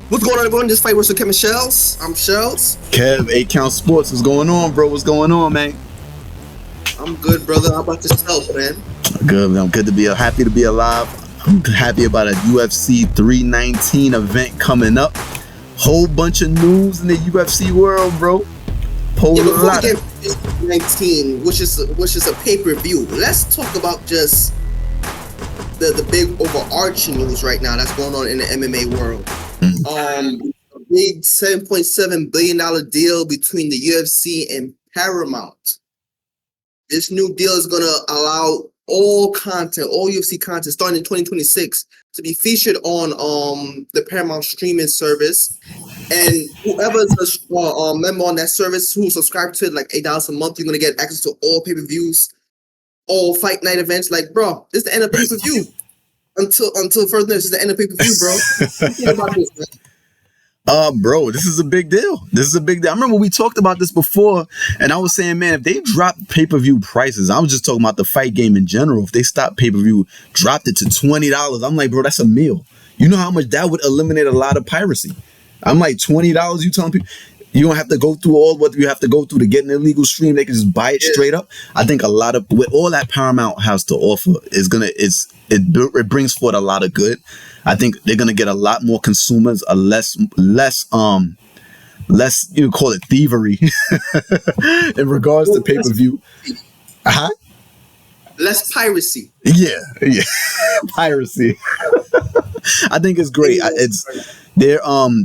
What's going on, everyone? This fight was with Kevin Shells. I'm Shells. Kev, 8 Count Sports. What's going on, bro? What's going on, man? I'm good, brother. How about yourself, man? Good, man. I'm good to be happy to be alive. I'm happy about a UFC 319 event coming up. Whole bunch of news in the UFC world, bro. Before we get 319, which is a pay-per-view, let's talk about just the big overarching news right now that's going on in the MMA world. A big $7.7 billion deal between the UFC and Paramount. This new deal is going to allow all UFC content starting in 2026 to be featured on the Paramount streaming service. And whoever's a member on that service who subscribe to it, like $8 a month, you're going to get access to all pay-per-views, all fight night events. Like, bro, this is the end of pay-per-view. Until further notice, this is the end of pay-per-view, bro. Think about this, man. Bro, this is a big deal. I remember we talked about this before, and I was saying, man, if they drop pay-per-view prices, I was just talking about the fight game in general. If they stop pay-per-view, dropped it to $20, I'm like, bro, that's a meal. You know how much that would eliminate a lot of piracy. I'm like, $20, you telling people you don't have to go through all what you have to go through to get an illegal stream. They can just buy it straight up. I think a lot of with all that Paramount has to offer it brings forth a lot of good. I think they're gonna get a lot more consumers, a less call it thievery in regards to pay-per-view. Less piracy. Yeah, piracy. I think it's great. The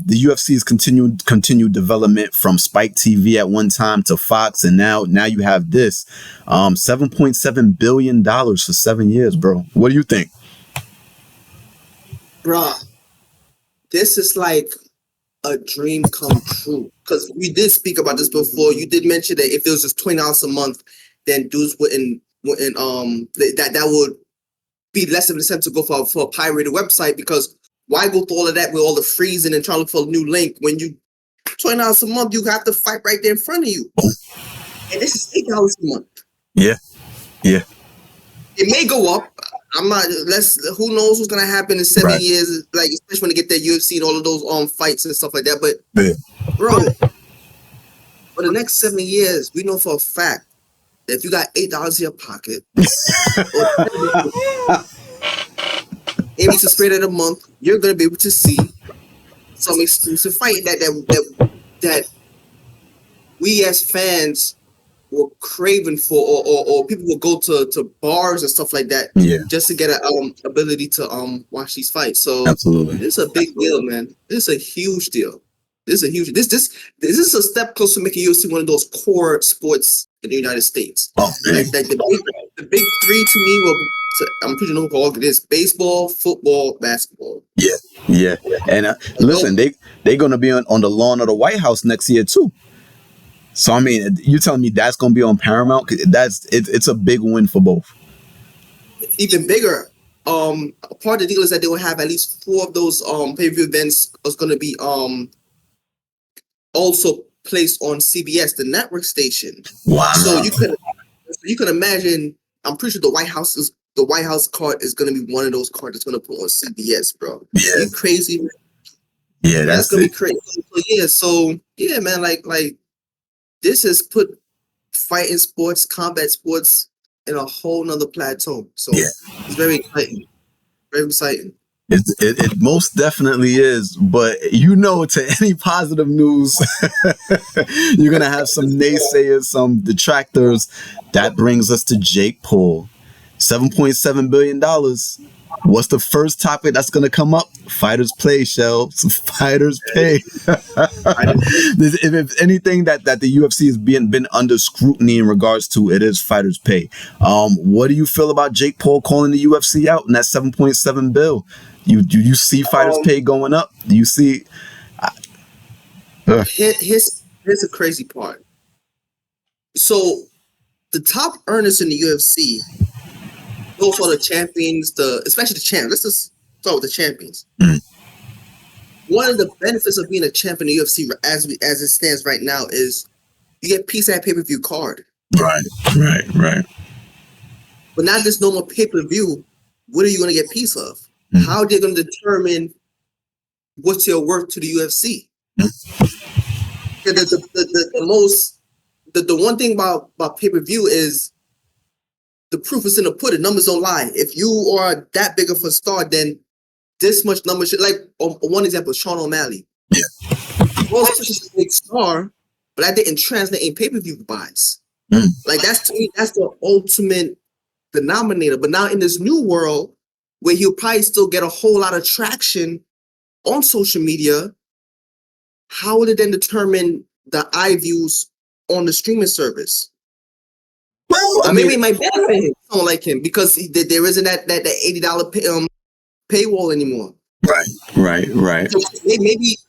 UFC is continued development from Spike TV at one time to Fox, and now you have this $7.7 billion for 7 years, bro. What do you think? Bruh, this is like a dream come true. Because we did speak about this before. You did mention that if it was just $20 a month, then dudes wouldn't that would be less of an incentive to go for a pirated website, because why go through all of that with all the freezing and trying to look for a new link when you $20 a month, you got the fight right there in front of you. And this is $8 a month. Yeah. It may go up. Who knows what's gonna happen in 7 years, like especially when they get that UFC and all of those fights and stuff like that. But bro, for the next 7 years, we know for a fact that if you got $8 in your pocket, maybe to spread it a month, you're gonna be able to see some exclusive fight that we as fans were craving for, or people will go to bars and stuff like that, just to get an ability to watch these fights. So absolutely, this is a big deal, man. This is a huge deal. This is a step closer to making UFC one of those core sports in the United States. Oh, man. Like the big three to me will. I'm pretty sure all this: baseball, football, basketball. Yeah. And listen, they're gonna be on the lawn of the White House next year too. So I mean, you telling me that's gonna be on Paramount? It's a big win for both. Even bigger. Part of the deal is that they will have at least 4 of those pay-per-view events is gonna be also placed on CBS, the network station. Wow. So you can imagine. I'm pretty sure the White House card is gonna be one of those cards that's gonna put on CBS, bro. Yeah. You crazy, man? Yeah, that's gonna be crazy. So yeah, man, like this has put fighting sports, combat sports in a whole nother plateau. So it's very exciting. Very exciting. It most definitely is, but to any positive news, you're gonna have some naysayers, some detractors. That brings us to Jake Paul. $7.7 billion. What's the first topic that's gonna come up? Fighters pay, Shells. Fighters pay. If anything that the UFC has been under scrutiny in regards to, it is fighters pay. What do you feel about Jake Paul calling the UFC out in that $7.7 billion? Do you see fighters pay going up? Do you see? Here's the crazy part. So the top earners in the UFC, those are the champions, especially the champions. Let's just start with the champions. One of the benefits of being a champ in the UFC, as it stands right now, is you get a piece of that pay-per-view card. Right. But not just normal pay-per-view. What are you going to get a piece of? How they're going to determine what's your worth to the UFC? The one thing about pay-per-view is the proof is in the pudding. Numbers don't lie. If you are that big of a star, then this much numbers should, like, one example, Sean O'Malley. Yeah. Well, is a big star, but that didn't translate in pay-per-view buys. Like, that's, to me, that's the ultimate denominator. But now in this new world where he'll probably still get a whole lot of traction on social media, how would it then determine the eye views on the streaming service? Well, maybe it might benefit him, someone like him, because there isn't that $80 paywall anymore. Right. So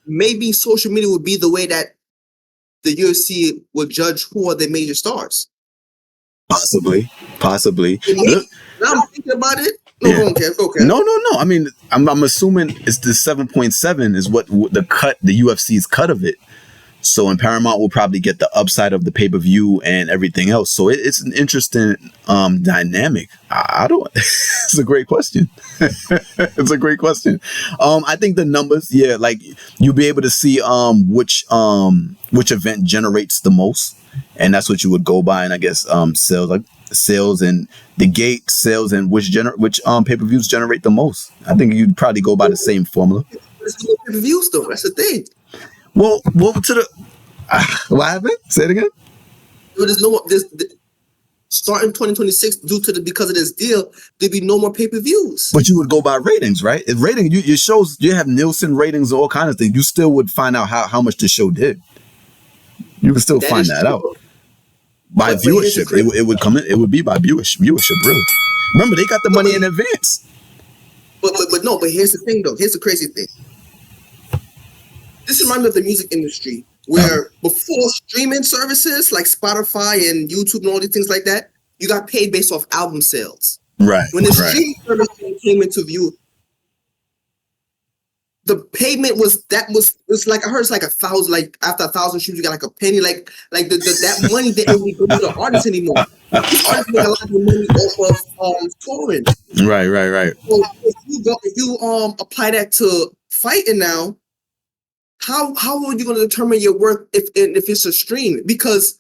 maybe social media would be the way that the UFC would judge who are the major stars. Possibly. Now I'm thinking about it. No, Yeah. okay. No. I mean, I'm assuming it's the 7.7 is what the UFC's cut of it. So, and Paramount will probably get the upside of the pay-per-view and everything else. So it's an interesting dynamic. I don't. It's a great question. It's a great question. I think the numbers, yeah, like you'll be able to see which event generates the most, and that's what you would go by. And I guess sales and the gate sales and which pay-per-views generate the most. I think you'd probably go by the same formula. There's no pay-per-views though. That's the thing. Well, to the what happened? Say it again. There's starting 2026 because of this deal, there'd be no more pay-per-views. But you would go by ratings, right? If your shows, you have Nielsen ratings, all kinds of things. You still would find out how much the show did. You can still find that out by viewership. It would come in. It would be by viewership. Really. Remember, they got the money in advance. But here's the thing, though. Here's the crazy thing. This reminds me of the music industry, where before streaming services like Spotify and YouTube and all these things like that, you got paid based off album sales. Right. When the streaming service came into view, the payment was like, I heard it's like 1,000. Like after 1,000 streams, you got like a penny. Like that money didn't really go to the artist anymore. The artists make a lot of money off of touring. Right. So if you apply that to fighting now. How are you going to determine your worth if it's a stream? Because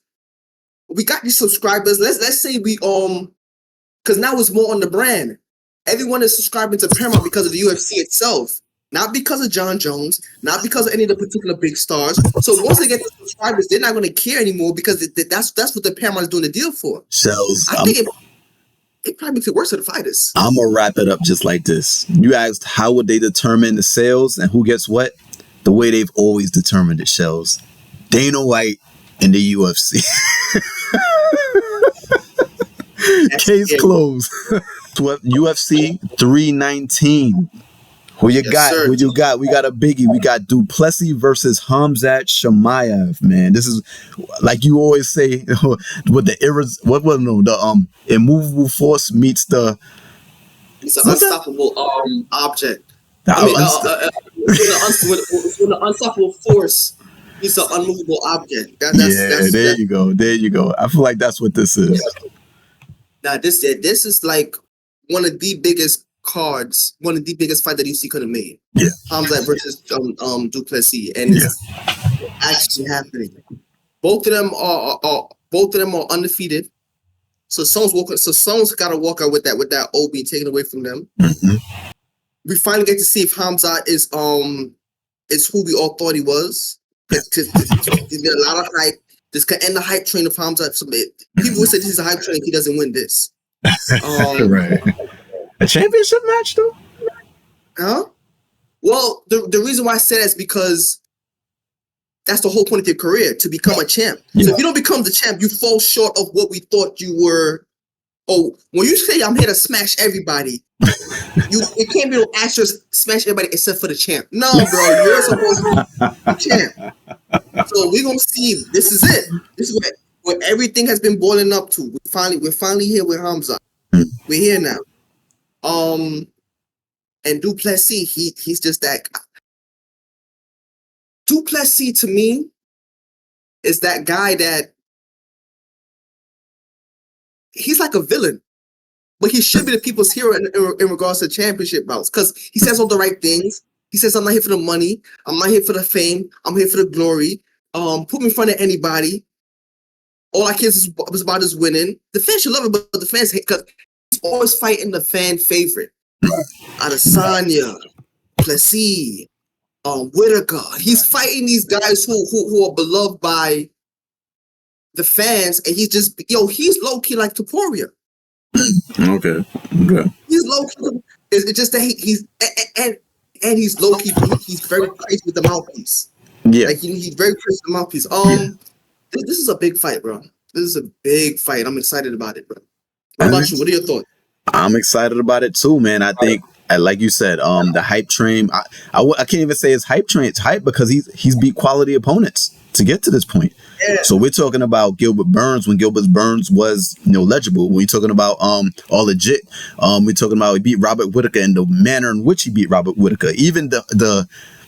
we got these subscribers. Let's say we because now it's more on the brand. Everyone is subscribing to Paramount because of the UFC itself, not because of John Jones, not because of any of the particular big stars. So once they get the subscribers, they're not going to care anymore because that's what the Paramount is doing the deal for. Sales. I think it probably makes it worse for the fighters. I'm gonna wrap it up just like this. You asked how would they determine the sales and who gets what. The way they've always determined it, Shells. Dana White and the UFC. Case closed. UFC 319. Who you got? Sir. Who you got? We got a biggie. We got Duplessis versus Khamzat Chimaev, man. This is like you always say, with the immovable force meets the it's an unstoppable object. When the unstoppable force is an unmovable object. There you go. I feel like that's what this is. Yeah. Now this is like one of the biggest cards, one of the biggest fight that UFC could have made. Yeah. Hamzat versus Duplessis, and it's actually happening. Both of them are undefeated. So someone's got to walk out with that OB taken away from them. Mm-hmm. We finally get to see if Khamzat is who we all thought he was. There's been a lot of hype. This could end the hype train of Khamzat. People would say this is a hype train if he doesn't win this. Right. A championship match though? Huh? Well, the reason why I say that is because that's the whole point of your career, to become a champ. Yeah. So if you don't become the champ, you fall short of what we thought you were. Oh, when you say I'm here to smash everybody, it can't be no actual smash everybody except for the champ. No, bro, you're supposed to be the champ. So we're gonna see. This is it. This is what everything has been boiling up to. We're finally here with Khamzat. We're here now. And Duplessis, he's just that guy. Duplessis to me is that guy that he's like a villain, but he should be the people's hero in regards to championship bouts because he says all the right things. He says, I'm not here for the money. I'm not here for the fame. I'm here for the glory. Put me in front of anybody. All I care is about is winning. The fans should love it, but the fans hate because he's always fighting the fan favorite. Adesanya, Plessis, Whitaker. He's fighting these guys who are beloved by the fans, and he's low key like Topuria. Okay. He's low key. It's just that he's he's low key. He's very crazy with the mouthpiece. Yeah. Like he's very crazy with the mouthpiece. This is a big fight, bro. This is a big fight. I'm excited about it, bro. What about you? What are your thoughts? I'm excited about it too, man. I think, like you said, the hype train. I can't even say it's hype train. It's hype because he's beat quality opponents to get to this point. Yeah. So we're talking about Gilbert Burns when Gilbert Burns was legible. We're talking about all legit. We're talking about he beat Robert Whitaker and the manner in which he beat Robert Whitaker. Even the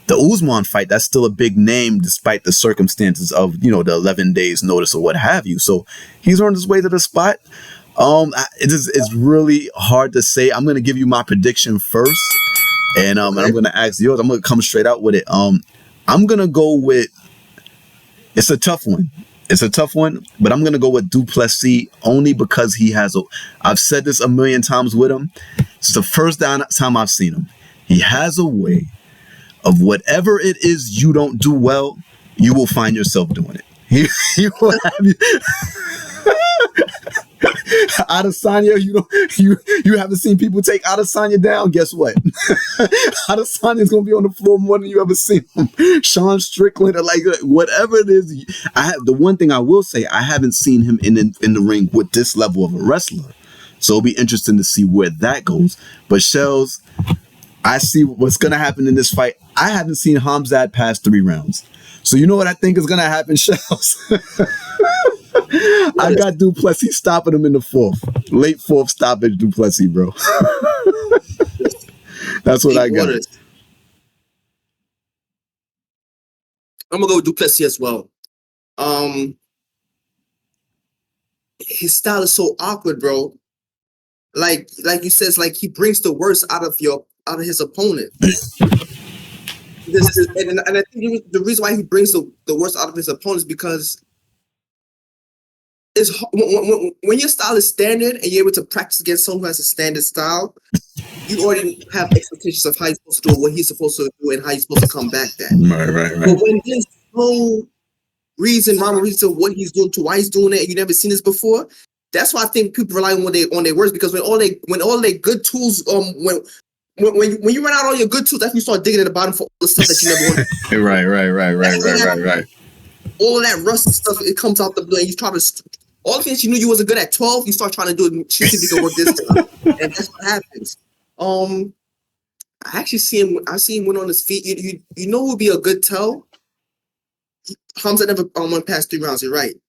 Usman fight, that's still a big name despite the circumstances of the 11 days notice or what have you. So he's on his way to the spot. It's really hard to say. I'm gonna give you my prediction first, and I'm gonna ask yours. I'm gonna come straight out with it. I'm gonna go with. It's a tough one. But I'm gonna go with Du Plessis only because he has I've said this a million times with him. It's the first time I've seen him. He has a way of whatever it is you don't do well, you will find yourself doing it. He will have you. Adesanya, you haven't seen people take Adesanya down. Guess what? Adesanya's gonna be on the floor more than you ever seen him. Sean Strickland, or like whatever it is. The one thing I will say, I haven't seen him in the ring with this level of a wrestler. So it'll be interesting to see where that goes. But Shells, I see what's gonna happen in this fight. I haven't seen Hamzat pass 3 rounds. So you know what I think is gonna happen, Shells? I got Du Plessis stopping him in the 4th. Late 4th stoppage, Du Plessis, bro. That's what I got. I'm gonna go with Du Plessis as well. His style is so awkward, bro. Like you said, it's like he brings the worst out of his opponent. And I think the reason why he brings the worst out of his opponent is because when your style is standard and you're able to practice against someone who has a standard style, you already have expectations of how you're supposed to do it, what he's supposed to do, and how you're supposed to come back that. Right. But when there's no rhyme or reason to what he's doing, to why he's doing it, and you've never seen this before, that's why I think people rely on their words, because when all their good tools, when you run out all your good tools, that's when you start digging at the bottom for all the stuff that you never wanted. Right. All of that rusty stuff, it comes out the blue, and you try to. All the things you knew you wasn't good at 12, you start trying to do it, see if you can work this time. And that's what happens. I actually see him win on his feet. You know who would be a good tell? Hamza never went past 3 rounds, you're right.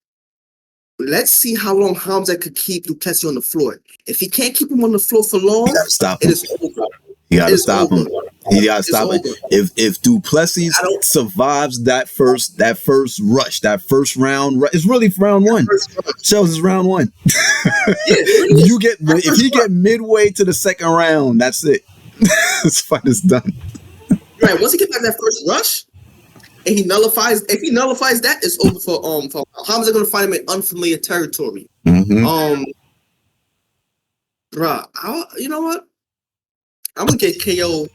Let's see how long Hamza could keep Du Plessis on the floor. If he can't keep him on the floor for long, stop it is over. You gotta stop him. He gotta stop it. If Du Plessis survives that first rush, that first round, it's really round 1. Shells is round 1. If he get midway to the 2nd round, that's it. This fight is done. Right. Once he gets back that first rush, and if he nullifies that, it's over for Hamza. Gonna find him in unfamiliar territory. Mm-hmm. You know what? I'm gonna get KO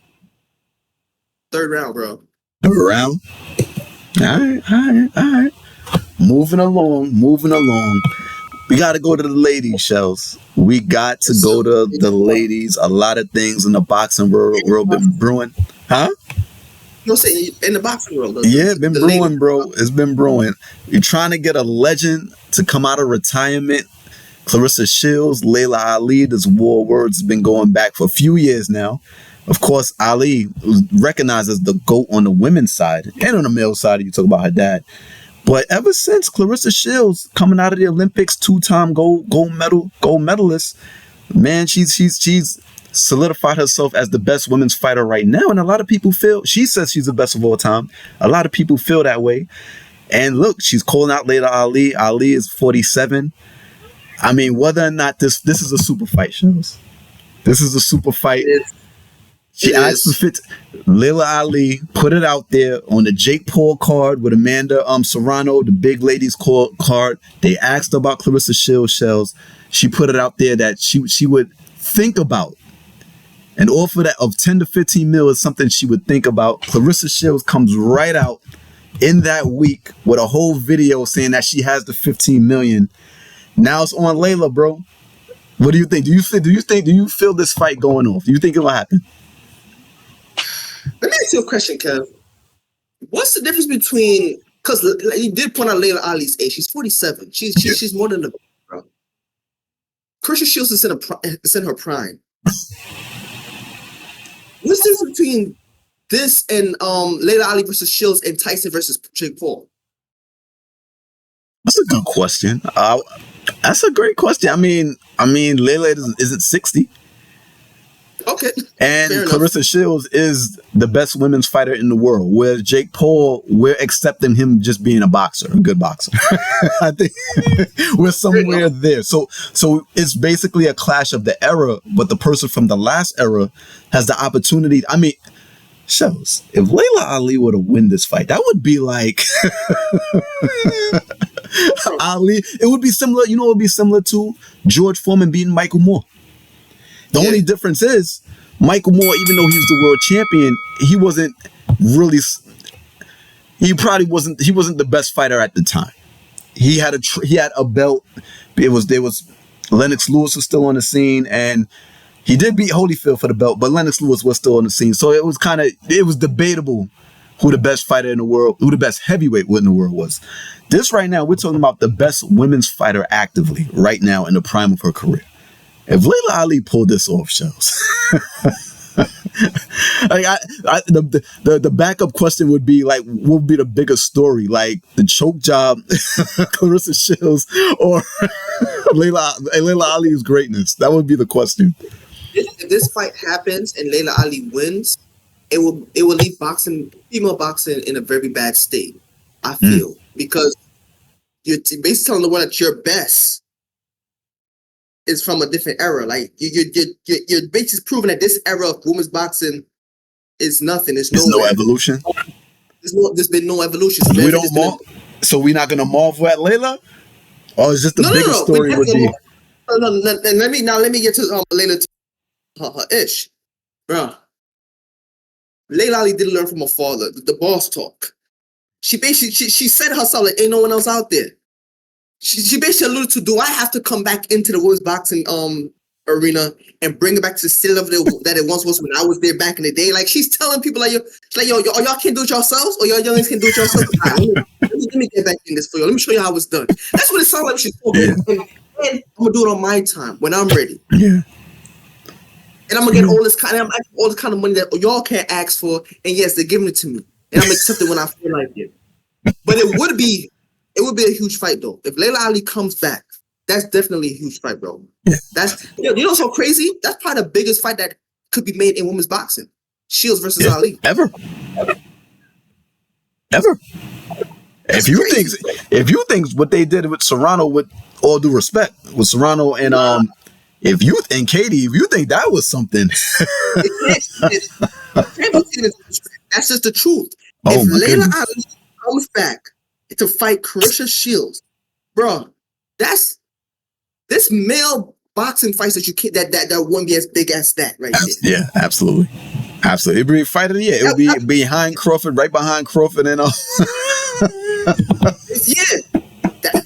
3rd round, bro. 3rd round? All right. Moving along. We got to go to the ladies, Shells. We got to go to the ladies. A lot of things in the boxing world been brewing. Huh? You say in the boxing world. Yeah, it's been brewing, ladies, bro. It's been brewing. You're trying to get a legend to come out of retirement. Clarissa Shields, Layla Ali, this war words has been going back for a few years now. Of course, Ali was recognized as the GOAT on the women's side and on the male side. You talk about her dad. But ever since Clarissa Shields coming out of the Olympics, 2-time gold medalist, man, she's solidified herself as the best women's fighter right now. And a lot of people she says she's the best of all time. A lot of people feel that way. And look, she's calling out Layla Ali. Ali is 47. I mean, whether or not this is a super fight, Shells. This is a super fight. She asked for Layla Ali put it out there on the Jake Paul card with Amanda Serrano, the big ladies card. They asked about Clarissa Shields shells. She put it out there that she would think about. An offer that of 10 to 15 mil is something she would think about. Clarissa Shields comes right out in that week with a whole video saying that she has the 15 million. Now it's on Layla, bro. What do you think? Do you feel this fight going off? Do you think it will happen? Let me ask you a question, Kev. What's the difference between, because you did point out Layla Ali's age. She's 47. She's more than a bro. Clarissa Shields is in her prime. What's the difference between this and Layla Ali versus Shields and Tyson versus Jake Paul? That's a good question. That's a great question. I mean, Layla isn't 60. Okay. And Clarissa Shields is the best women's fighter in the world. Where Jake Paul, we're accepting him just being a boxer, a good boxer. I think we're somewhere there. So it's basically a clash of the era, but the person from the last era has the opportunity. I mean, Shells, if Layla Ali were to win this fight, that would be like Ali. It would be similar, it would be similar to George Foreman beating Michael Moore. The only difference is Michael Moore, even though he was the world champion, he wasn't really. He wasn't the best fighter at the time. He had a belt. There was Lennox Lewis was still on the scene, and he did beat Holyfield for the belt, but Lennox Lewis was still on the scene. So it was debatable who the best fighter in the world, who the best heavyweight in the world was. This right now, we're talking about the best women's fighter actively right now in the prime of her career. If Layla Ali pulled this off, Shells, like the backup question would be like, what would be the biggest story? Like the choke job, Clarissa Shields, or Layla Ali's greatness? That would be the question. If this fight happens and Layla Ali wins, it will leave female boxing in a very bad state. I feel because you're basically telling the world that your best is from a different era. Like you're basically proving that this era of women's boxing is nothing. There's no evolution. There's been no evolution. So we're not gonna marvel at Layla, or is just the biggest story would be? No. Let me get to Layla. Her ish, bro. Layla Ali didn't learn from her father. The boss talk. She basically she said herself like ain't no one else out there. She basically alluded to, do I have to come back into the women's boxing arena and bring it back to the state level that it once was when I was there back in the day? Like she's telling people like, y'all can't do it yourselves, or y'all youngins can do it yourselves. Let me get back in this for you. Let me show you how it's done. That's what it sounds like she's talking. And I'm gonna do it on my time when I'm ready. Yeah. And I'm gonna get all this kind of money that y'all can't ask for, and yes, they're giving it to me, and I'm accepting when I feel like it. But it would be a huge fight though. If Layla Ali comes back, that's definitely a huge fight, bro. Yeah. That's you know what's so crazy? That's probably the biggest fight that could be made in women's boxing. Shields versus Ali. Ever. If you think what they did with Serrano, with all due respect, with Serrano and Katie, if you think that was something, that's just the truth. Oh, if Layla Ali comes back to fight Clarissa Shields, bro, that's this male boxing fights that you can't that won't be as big as that right there. Yeah, absolutely. It'd be a fight of the year. It would be behind Crawford, right behind Crawford, and yeah, that's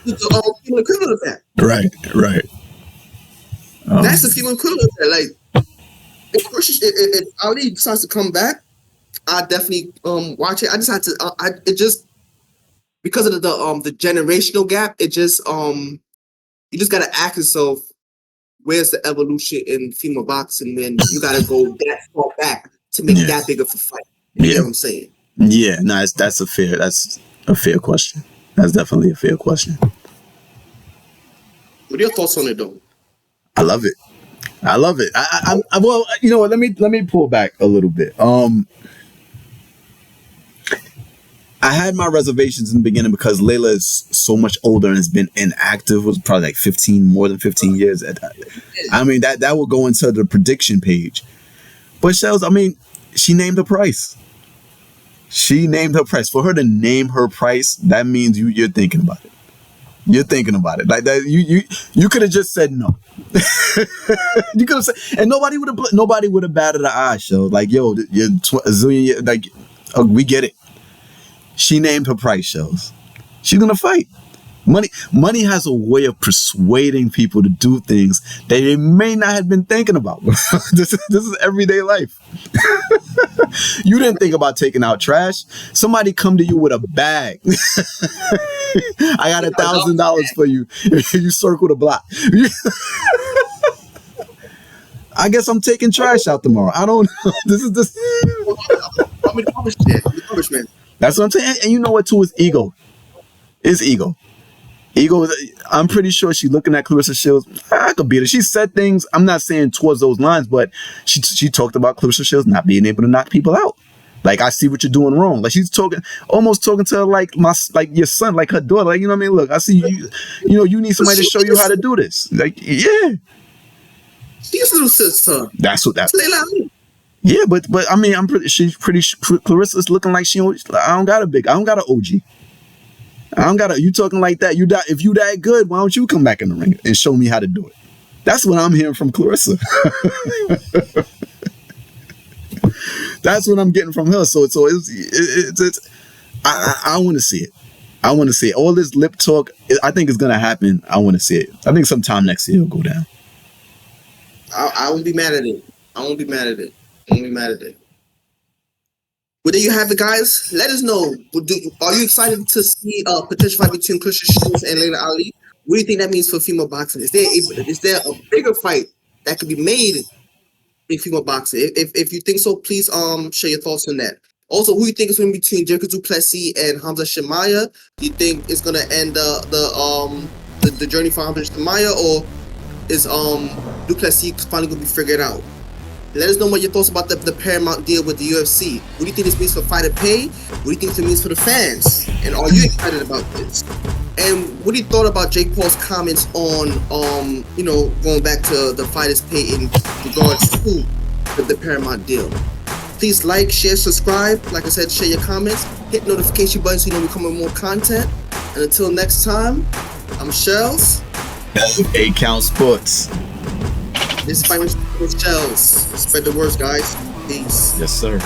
the female equivalent of that. Right. That's the female equivalent of that. Like, if Ali decides to come back, I definitely watch it. I just had to. It just because of the generational gap. It just you just gotta ask yourself, where's the evolution in female boxing? Then you gotta go that far back to make that big of a fight. You know what I'm saying? Yeah, no, that's a fair question. That's definitely a fair question. What are your thoughts on it, though? I love it. I well, you know what? Let me pull back a little bit. I had my reservations in the beginning because Layla is so much older and has been inactive. Was probably like more than 15 years. I mean, that will go into the prediction page. But Shells, I mean, she named the price. She named her price. For her to name her price, that means you're thinking about it. You're thinking about it like that. You could have just said no. You could have said, and nobody would have batted an eye. Show like, yo, you're a zillion years, like, we get it. She named her price. Shows she's gonna fight. Money has a way of persuading people to do things that they may not have been thinking about. This is everyday life. You didn't think about taking out trash. Somebody come to you with a bag. I got $1,000 for you. You circle the block. I guess I'm taking trash out tomorrow. I don't know. This is this. That's what I'm saying. And you know what? Too, is ego. It's ego. Ego, I'm pretty sure she's looking at Clarissa Shields. I could beat her. She said things, I'm not saying towards those lines, but she talked about Clarissa Shields not being able to knock people out. Like, I see what you're doing wrong. Like, she's almost talking to her like your son, like her daughter. Like, you know what I mean? Look, I see you. You know, you need somebody to show you how to do this. Like, yeah. She's little sister. That's. Yeah, but I mean, Clarissa's looking like I don't got an OG. I don't gotta. You talking like that? If you that good, why don't you come back in the ring and show me how to do it? That's what I'm hearing from Clarissa. That's what I'm getting from her. So it's I want to see it. I want to see it. All this lip talk, I think is gonna happen. I want to see it. I think sometime next year it'll go down. I won't be mad at it. Well, there you have it, guys. Let us know. Are you excited to see a potential fight between Clarissa Shields and Layla Ali? What do you think that means for female boxing? Is there a bigger fight that could be made in female boxing? If you think so, please share your thoughts on that. Also, who do you think is going to be between Jacob Du Plessis and Hamza Chimaev? Do you think it's going to end the journey for Hamza Chimaev, or is Du Plessis finally going to be figured out? Let us know what your thoughts about the Paramount deal with the UFC. What do you think this means for fighter pay? What do you think this means for the fans? And are you excited about this? And what do you thought about Jake Paul's comments on, going back to the fighters pay in regards to the Paramount deal? Please like, share, subscribe. Like I said, share your comments. Hit notification button so you know we come with more content. And until next time, I'm Shells. 8 Count Sports. This is Fight with Shells. Spread the words, guys. Peace. Yes, sir.